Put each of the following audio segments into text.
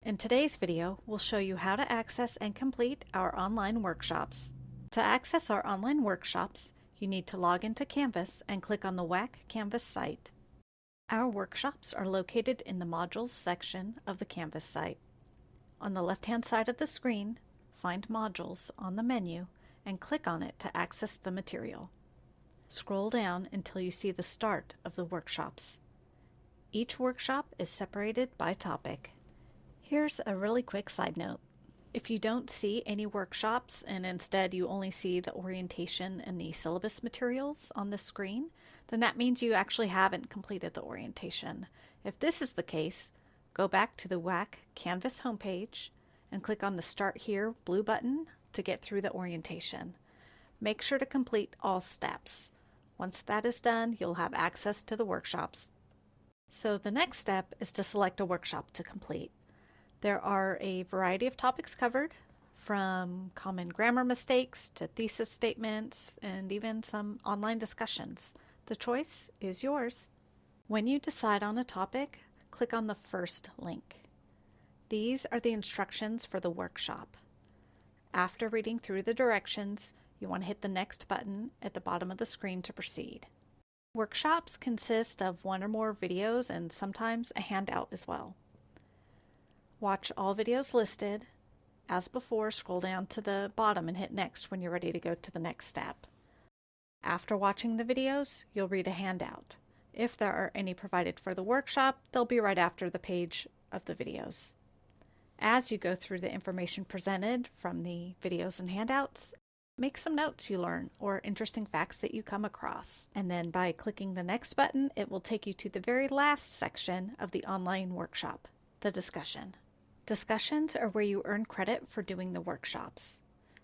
In today's video, we'll show you how to access and complete our online workshops. To access our online workshops, you need to log into Canvas and click on the WAC Canvas site. Our workshops are located in the Modules section of the Canvas site. On the left-hand side of the screen, find Modules on the menu and click on it to access the material. Scroll down until you see the start of the workshops. Each workshop is separated by topic. Here's a really quick side note. If you don't see any workshops and instead you only see the orientation and the syllabus materials on the screen, then that means you actually haven't completed the orientation. If this is the case, go back to the WAC Canvas homepage and click on the Start Here blue button to get through the orientation. Make sure to complete all steps. Once that is done, you'll have access to the workshops. So the next step is to select a workshop to complete. There are a variety of topics covered, from common grammar mistakes to thesis statements and even some online discussions. The choice is yours. When you decide on a topic, click on the first link. These are the instructions for the workshop. After reading through the directions, you want to hit the Next button at the bottom of the screen to proceed. Workshops consist of one or more videos and sometimes a handout as well. Watch all videos listed. As before, scroll down to the bottom and hit Next when you're ready to go to the next step. After watching the videos, you'll read a handout. If there are any provided for the workshop, they'll be right after the page of the videos. As you go through the information presented from the videos and handouts, make some notes you learn or interesting facts that you come across. And then by clicking the Next button, it will take you to the very last section of the online workshop, the discussion. Discussions are where you earn credit for doing the workshops.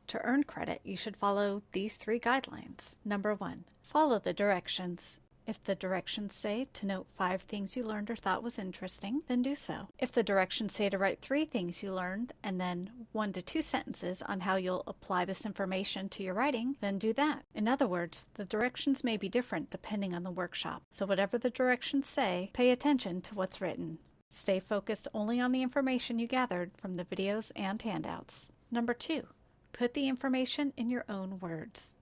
To earn credit, you should follow these 3 guidelines. Number 1, follow the directions. If the directions say to note 5 things you learned or thought was interesting, then do so. If the directions say to write 3 things you learned and then 1 to 2 sentences on how you'll apply this information to your writing, then do that. In other words, the directions may be different depending on the workshop. So whatever the directions say, pay attention to what's written. Stay focused only on the information you gathered from the videos and handouts. Number 2, put the information in your own words.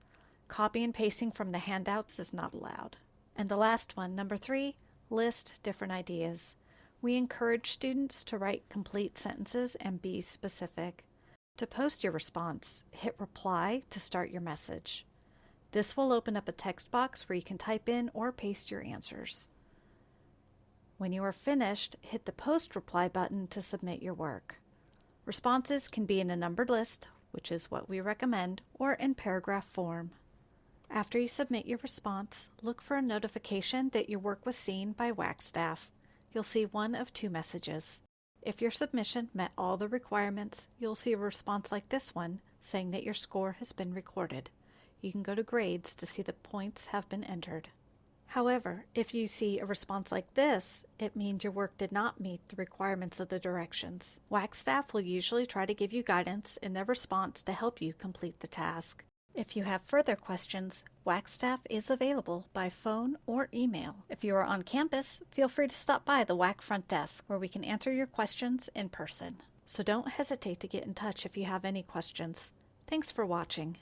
Copy and pasting from the handouts is not allowed. And the last one, number 3, list different ideas. We encourage students to write complete sentences and be specific. To post your response, hit Reply to start your message. This will open up a text box where you can type in or paste your answers. When you are finished, hit the Post Reply button to submit your work. Responses can be in a numbered list, which is what we recommend, or in paragraph form. After you submit your response, look for a notification that your work was seen by WAC staff. You'll see one of 2 messages. If your submission met all the requirements, you'll see a response like this one saying that your score has been recorded. You can go to Grades to see the points have been entered. However, if you see a response like this, it means your work did not meet the requirements of the directions. WAC staff will usually try to give you guidance in their response to help you complete the task. If you have further questions, WAC staff is available by phone or email. If you are on campus, feel free to stop by the WAC front desk where we can answer your questions in person. So don't hesitate to get in touch if you have any questions. Thanks for watching.